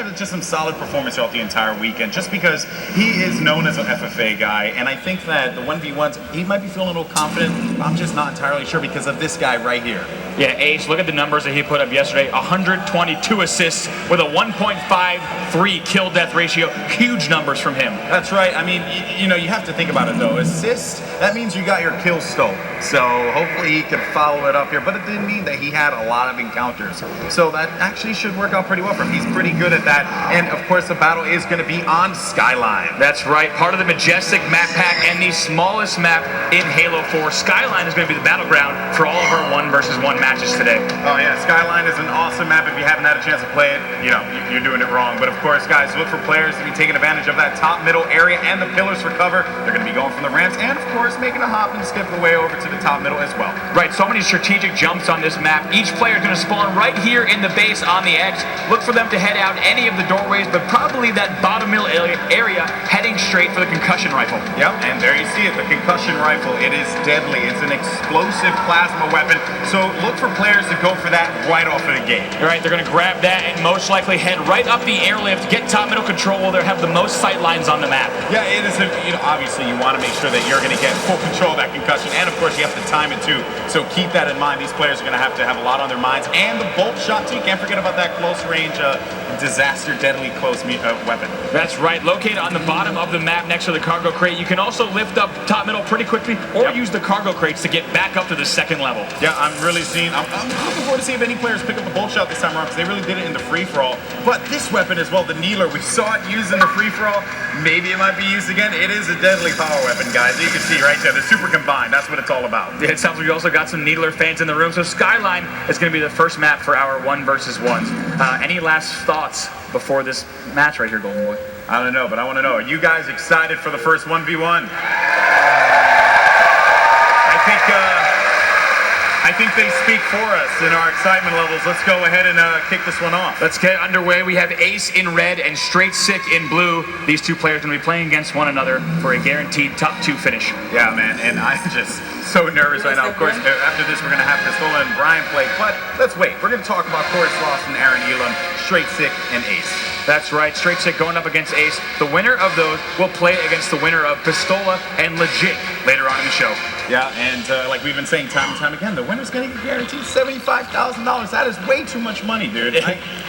Just some solid performance throughout the entire weekend, just because he is known as an FFA guy, and I think that the 1v1s, he might be feeling a little confident. I'm just not entirely sure because of this guy right here. Yeah, Ace, look at the numbers that he put up yesterday. 122 assists with a 1.53 kill-death ratio. Huge numbers from him. That's right. I mean, you know, you have to think about it, though. Assist, that means you got your kill stole. So hopefully he can follow it up here. But it didn't mean that he had a lot of encounters. So that actually should work out pretty well for him. He's pretty good at that. And, of course, the battle is going to be on Skyline. That's right. Part of the Majestic map pack and the smallest map in Halo 4. Skyline is going to be the battleground for all of our 1 versus 1 matches today. Oh yeah, Skyline is an awesome map. If you haven't had a chance to play it, you know, you're doing it wrong. But of course, guys, look for players to be taking advantage of that top middle area and the pillars for cover. They're going to be going from the ramps and, of course, making a hop and skip away over to the top middle as well. Right, so many strategic jumps on this map. Each player is going to spawn right here in the base on the edge. Look for them to head out any of the doorways, but probably that bottom middle area heading straight for the concussion rifle. Yep, and there you see it, the concussion rifle. It is deadly. It's an explosive plasma weapon. So look for players to go for that right off of the gate. All right, they're going to grab that and most likely head right up the airlift, get top middle control while they have the most sight lines on the map. Yeah, it is. You know, obviously you want to make sure that you're going to get full control of that concussion, and of course you have to time it too. So keep that in mind. These players are going to have a lot on their minds, and the bolt shot too. Can't forget about that close range, disaster, deadly close weapon. That's right. Located on the bottom of the map next to the cargo crate. You can also lift up top middle pretty quickly, or use the cargo crates to get back up to the second level. Yeah, I'm looking forward to see if any players pick up the bolt shot this time around, because they really did it in the free-for-all. But this weapon as well, the Needler, we saw it used in the free-for-all. Maybe it might be used again. It is a deadly power weapon, guys. You can see right there, the super combined. That's what it's all about. Yeah, it sounds like we also got some Needler fans in the room. So Skyline is going to be the first map for our 1 versus 1s. Any last thoughts before this match right here, Golden Boy? I don't know, but I want to know, are you guys excited for the first 1v1? I think they speak for us in our excitement levels. Let's go ahead and kick this one off. Let's get underway. We have Ace in red and Straight Sick in blue. These two players are going to be playing against one another for a guaranteed top 2 finish. Yeah, man, and I'm just so nervous right now. Of course, after this, we're going to have Pistola and Brian play, but let's wait. We're going to talk about Corey Sloss and Aaron Elam, Straight Sick and Ace. That's right, Straight Sick going up against Ace. The winner of those will play against the winner of Pistola and Legit later on in the show. Yeah, and like we've been saying time and time again, the winner's going to get guaranteed $75,000. That is way too much money, dude.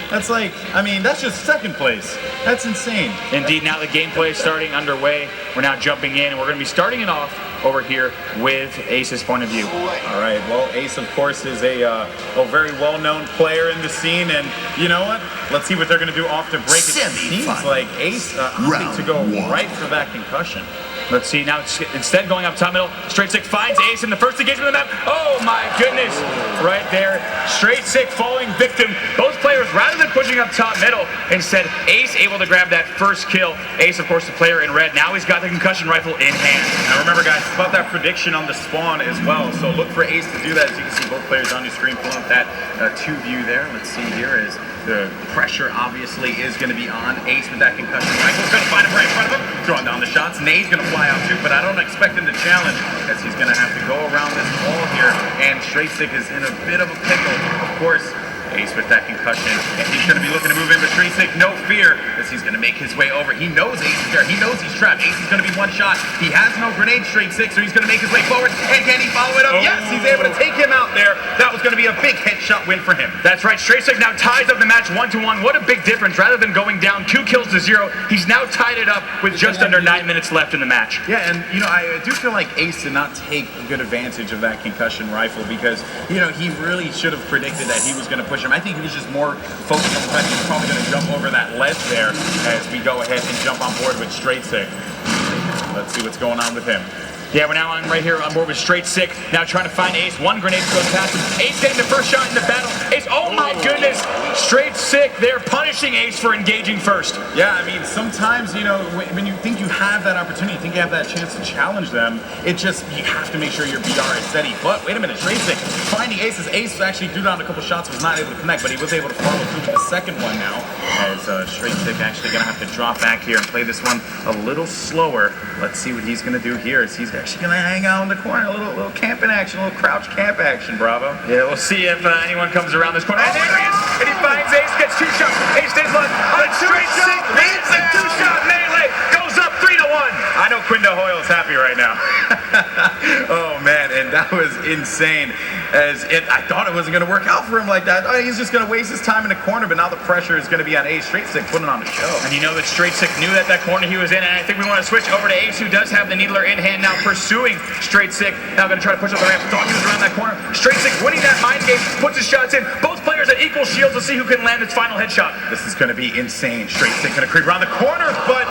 That's just second place. That's insane. Indeed, now the gameplay is starting underway. We're now jumping in, and we're going to be starting it off over here with Ace's point of view. All right, well, Ace, of course, is a very well-known player in the scene, and you know what? Let's see what they're going to do off to break it. It seems like Ace opting to go right for that concussion. Let's see, now instead going up top middle, Straight Sick finds Ace in the first engagement of the map. Oh my goodness, right there. Straight Sick falling victim. Both players, rather than pushing up top middle, instead Ace able to grab that first kill. Ace, of course, the player in red. Now he's got the concussion rifle in hand. Now remember, guys, it's about that prediction on the spawn as well. So look for Ace to do that. As you can see, both players on your screen pulling up that 2 view there. Let's see here is the pressure obviously is going to be on Ace with that concussion rifle. He's going to find him right in front of him, throwing down the shots. Nade's going to fly out too, but I don't expect him to challenge, as he's going to have to go around this wall here, and Straight Sick is in a bit of a pickle. Of course, Ace with that concussion, and he's going to be looking to move in, but Straight Sick, no fear, as he's going to make his way over. He knows Ace is there. He knows he's trapped. Ace is going to be one shot. He has no grenade, Straight Sick, so he's going to make his way forward, and can he follow it up? Yes, he's able to take him out there. That was going to be a big headshot win for him. That's right, Straight Sick now ties up the match 1-1. What a big difference. Rather than going down 2 kills to 0, he's now tied it up with just under 9 minutes left in the match. Yeah, and you know, I do feel like Ace did not take good advantage of that concussion rifle, because, you know, he really should have predicted that he was going to push him. I think he was just more focused on the fact he's probably going to jump over that ledge there as we go ahead and jump on board with Straight Sick. Let's see what's going on with him. Yeah, we're now right here on board with Straight Sick. Now trying to find Ace. 1 grenade goes past him. Ace getting the first shot in the battle. Ace, oh my goodness! Straight Sick, they're punishing Ace for engaging first. Yeah, I mean, sometimes, you know, when you think you have that opportunity, you think you have that chance to challenge them, it just, you have to make sure your BR is steady. But wait a minute, Straight Sick finding Aces. Ace actually threw down a couple shots, was not able to connect, but he was able to follow through with the second one now, as Straight Sick actually going to have to drop back here and play this one a little slower. Let's see what he's going to do here, as he's actually going to hang out in the corner, a little camping action, a little crouch camp action, Bravo. Yeah, we'll see if anyone comes around this corner. And there he is! And he finds Ace, gets 2 shots. Ace stays alive. was insane. I thought it wasn't going to work out for him like that. Oh, he's just going to waste his time in the corner, but now the pressure is going to be on Ace. Straight Sick putting on a show. And you know that Straight Sick knew that corner he was in, and I think we want to switch over to Ace, who does have the Needler in hand now, pursuing Straight Sick. Now going to try to push up the ramp. Thought he was around that corner. Straight Sick winning that mind game, puts his shots in. Both players at equal shields. Let's see who can land his final headshot. This is going to be insane. Straight Sick going to creep around the corner, but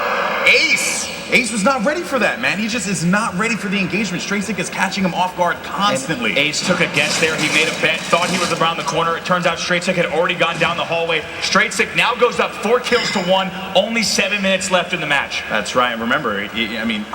Ace was not ready for that, man. He just is not ready for the engagement. Straight Sick is catching him off guard constantly. And Ace took a guess there. He made a bet, thought he was around the corner. It turns out Straight Sick had already gone down the hallway. Straight Sick now goes up 4 kills to 1. Only 7 minutes left in the match. That's right. Remember, I mean,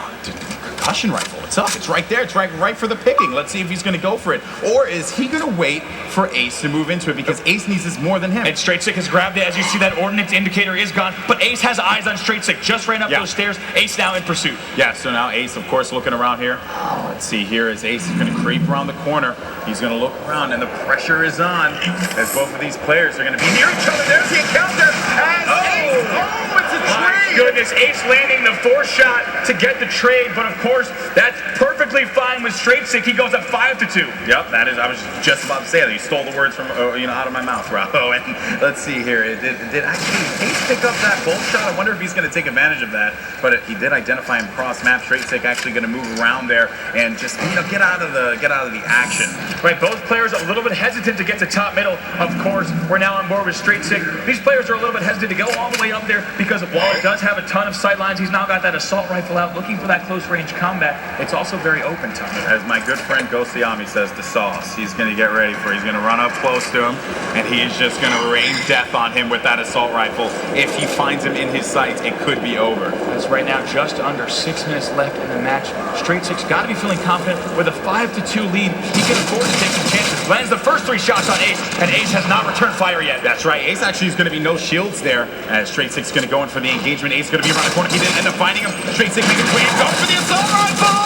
concussion rifle. It's up. It's right there. It's right for the picking. Let's see if he's going to go for it. Or is he going to wait for Ace to move into it, because Ace needs this more than him. And Straight Sick has grabbed it. As you see, that ordnance indicator is gone, but Ace has eyes on Straight Sick. Just ran up those stairs. Ace now in pursuit. Yeah, so now Ace, of course, looking around here. Let's see here as Ace is going to creep around the corner. He's going to look around, and the pressure is on as both of these players are going to be near each other. There's the encounter. Ace. Oh, it's a trade. Goodness, Ace landing the 4th shot to get the trade, but of course, that's perfectly fine with Straight Sick. He goes up 5-2. Yep, that is. I was just about to say that. You stole the words from out of my mouth, Bravo. And let's see here. Did actually Ace pick up that bolt shot? I wonder if he's going to take advantage of that. But he did identify him cross map. Straight Sick actually going to move around there and just get out of the action. Right, both players a little bit hesitant to get to top middle. Of course, we're now on board with Straight Sick. These players are a little bit hesitant to go all the way up there, because while it does have a ton of sight lines, he's now got that assault rifle out looking for that close range combat. It's also very open, Tom. As my good friend Gosiami says, the sauce. He's going to get ready for it. He's going to run up close to him, and he is just going to rain death on him with that assault rifle. If he finds him in his sights, it could be over. As right now, just under 6 minutes left in the match. Straight Sick's got to be feeling confident. With a 5-2 lead, he can afford to take some chances. Lands the first 3 shots on Ace, and Ace has not returned fire yet. That's right. Ace actually is going to be no shields there, as Straight Sick's going to go in for the engagement. Ace is going to be around the corner. He didn't end up finding him. Straight Sick makes a play and goes for the assault rifle.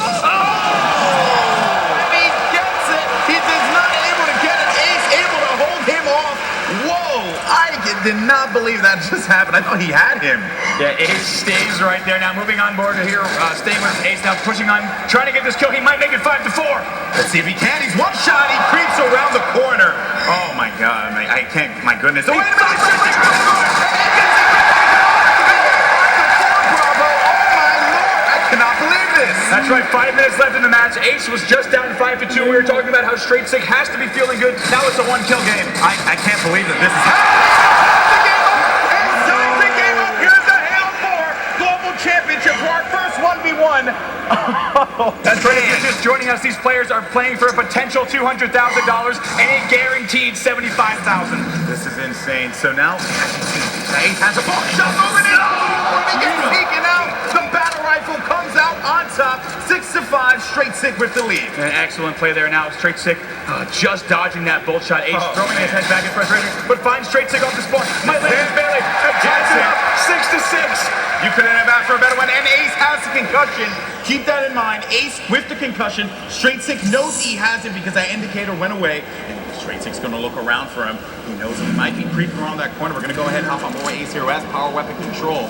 He gets it. He is not able to get it. Ace able to hold him off. Whoa! I did not believe that just happened. I thought he had him. Yeah, Ace stays right there. Now moving on board here, staying with Ace now, pushing on, trying to get this kill. He might make it 5-4. Let's see if he can. He's one shot. He creeps around the corner. Oh my God! I can't. My goodness! Oh, wait a minute! That's right, 5 minutes left in the match. Ace was just down 5-2. We were talking about how Straight Sick has to be feeling good. Now it's a 1-kill game. I can't believe that this is happening. Ace ties the game up. Here's the Halo 4 Global Championship for our first 1v1. That's right. If you're just joining us, these players are playing for a potential $200,000 and a guaranteed $75,000. This is insane. So now Ace has a ball shot moving it. He gets taken out. The battle rifle comes out on top. 6-5. Straight Sick with the lead. An excellent play there now. Straight Sick just dodging that bolt shot. Ace throwing his head back in frustration, but finds Straight Sick off the spawn. Might land his melee and ties it up. 6-6. You couldn't have asked for a better one. And Ace has a concussion. Keep that in mind. Ace with the concussion. Straight Sick knows he has it because that indicator went away. And Straight Sick's going to look around for him. He knows he might be creeping around that corner. We're going to go ahead and hop on board Ace here, who has power weapon control.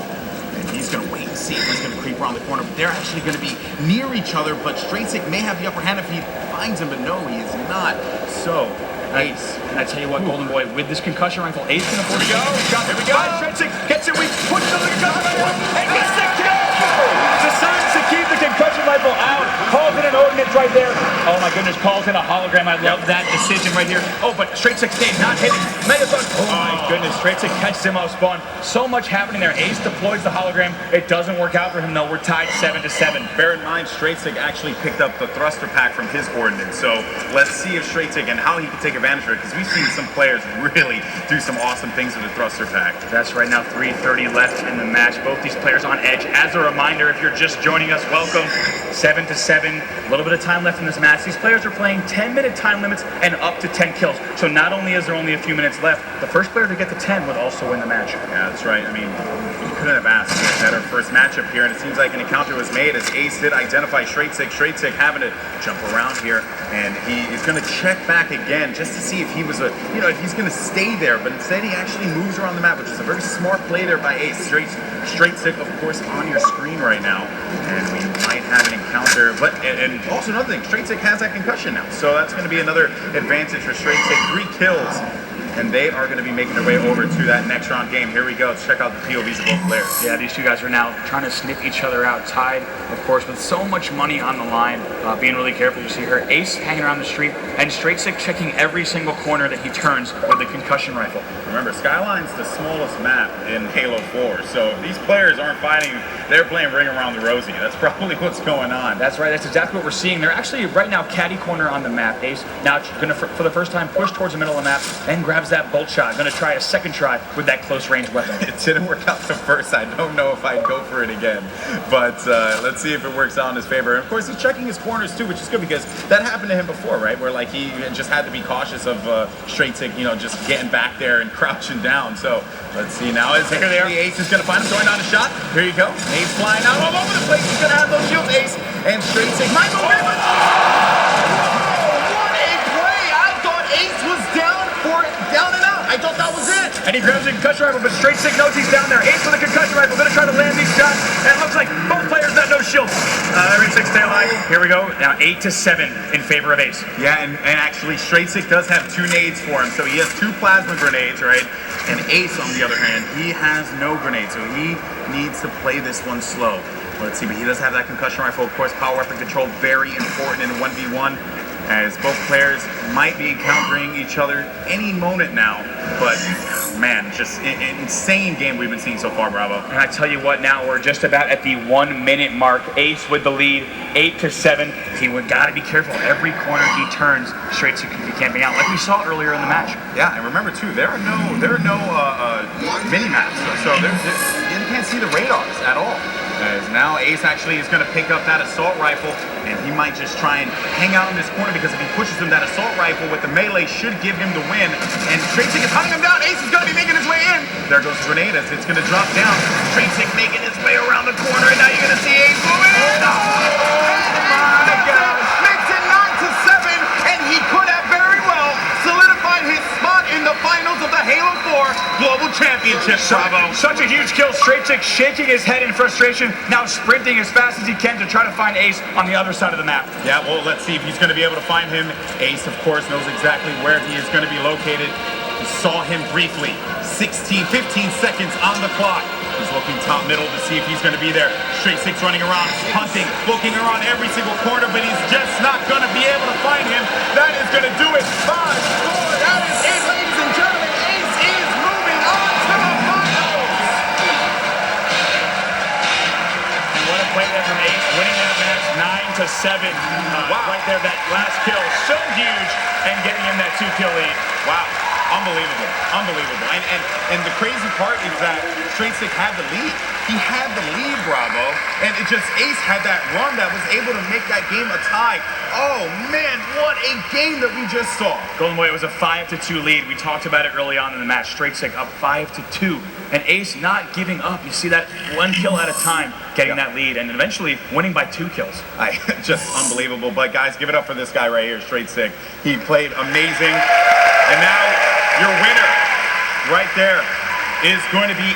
And he's going to wait and see if he's going to creep around the corner. But they're actually going to be near each other. But Straight Sick may have the upper hand if he finds him. But no, he is not. So, Ace. And I tell you what, Golden Boy, with this concussion rifle, Ace can afford to go. Here we go. Straight Sick gets it weak. Puts it on the concussion rifle. And gets the kill. Decides to keep the concussion rifle out. Calls in an ordinance right there. Oh my goodness, calls in a hologram. I love that decision right here. Oh, but Straight Sick stayed not hitting. Megathon. Oh my goodness, Straight Sick catches him off spawn. So much happening there. Ace deploys the hologram. It doesn't work out for him though. We're tied 7-7. Bear in mind, Straight Sick actually picked up the thruster pack from his ordinance. So let's see if Straight Sick and how he can take advantage of it, because we've seen some players really do some awesome things with the thruster pack. That's right now, 3:30 left in the match. Both these players on edge. As a reminder, if you're just joining us, welcome. 7-7. A little bit of time left in this match. These players are playing 10-minute time limits and up to 10 kills. So not only is there only a few minutes left, the first player to get to 10 would also win the match. Yeah, that's right. I mean, you couldn't have asked for a better first matchup here, and it seems like an encounter was made as Ace did identify Straight Sick. Straight Sick having to jump around here, and he is going to check back again just to see if he was if he's going to stay there, but instead he actually moves around the map, which is a very smart play there by Ace. Straight Sick, of course, on your screen right now, and we might have an counter. But and also another thing, Straight Sick has that concussion now, so that's going to be another advantage for Straight Sick. 3 kills, and they are going to be making their way over to that next round game. Here we go. Let's check out the POVs of both players. Yeah, these two guys are now trying to sniff each other out, tied, of course, with so much money on the line. Being really careful. You see her Ace hanging around the street, and Straight Sick checking every single corner that he turns with the concussion rifle. Remember, Skyline's the smallest map in Halo 4, so if these players aren't fighting, they're playing Ring Around the Rosie. That's probably what's going on. That's right. That's exactly what we're seeing. They're actually right now catty corner on the map. Ace now going to, for the first time, push towards the middle of the map and grabs that bolt shot. Going to try a second try with that close range weapon. It didn't work out the first. I don't know if I'd go for it again, but let's see if it works out in his favor. And of course, he's checking his corners too, which is good because that happened to him before, right? Where like he just had to be cautious of Straight Sick, you know, just getting back there and crouching down. So let's see now as the Ace is going to find him throwing down a shot. Here you go. Ace flying out all over the place. He's going to have those shields. Ace and Straight Sick might go in, but what a play! I thought Ace was down and out. I thought that was it. And he grabs a concussion rifle, but Straight Sick knows he's down there. Ace with a concussion rifle, going to try to land these shots. And it looks like both players have no shields. Every 6 stay alive. Here we go. Now 8-7 in favor of Ace. Yeah, and actually Straight Sick does have 2 nades for him. So he has 2 plasma grenades, right? And Ace, on the other hand, he has no grenades. So he needs to play this one slow. Let's see, but he does have that concussion rifle. Of course, power weapon control, very important in a 1v1. As both players might be encountering each other any moment now. But man, just an insane game we've been seeing so far, Bravo. And I tell you what, now we're just about at the 1 minute mark. Ace with the lead, 8-7. He would gotta be careful. Every corner he turns, Straight Sick could be camping out, like we saw earlier in the match. Yeah, and remember too, there are no mini maps, so you can't see the radars at all. As now Ace actually is going to pick up that assault rifle, and he might just try and hang out in this corner because if he pushes him, that assault rifle with the melee should give him the win. And Straight Sick is hunting him down. Ace is going to be making his way in. There goes the grenade as it's going to drop down. Straight Sick making his way around the corner, and now you're going to see Ace moving in. Oh my God! Makes it 9-7, and he could have very well solidified his spot in the finals of the Halo 4 Global Championship. Bravo! Such a huge kill. Straight Sick shaking his head in frustration, now sprinting as fast as he can to try to find Ace on the other side of the map. Yeah, well, let's see if he's going to be able to find him. Ace, of course, knows exactly where he is going to be located. We saw him briefly. 15 seconds on the clock. He's looking top middle to see if he's going to be there. Straight Sick's running around, hunting, looking around every single corner, but he's just not going to be able to find him. That is going to do it. 5, 4, that is it, ladies and gentlemen. Ace is moving on to the finals. And what a play there from Ace, winning that match 9-7. Wow. Right there, that last kill, so huge, and getting him that 2-kill lead. Wow. Unbelievable. Unbelievable. And the crazy part is that Straight Sick had the lead. He had the lead, Bravo. And it just, Ace had that run that was able to make that game a tie. Oh, man, what a game that we just saw. Golden Boy, it was a 5-2 lead. We talked about it early on in the match. Straight Sick up 5-2. And Ace not giving up. You see that 1 kill at a time, getting that lead, and eventually winning by 2 kills. Just unbelievable. But guys, give it up for this guy right here, Straight Sick. He played amazing. And now your winner right there is going to be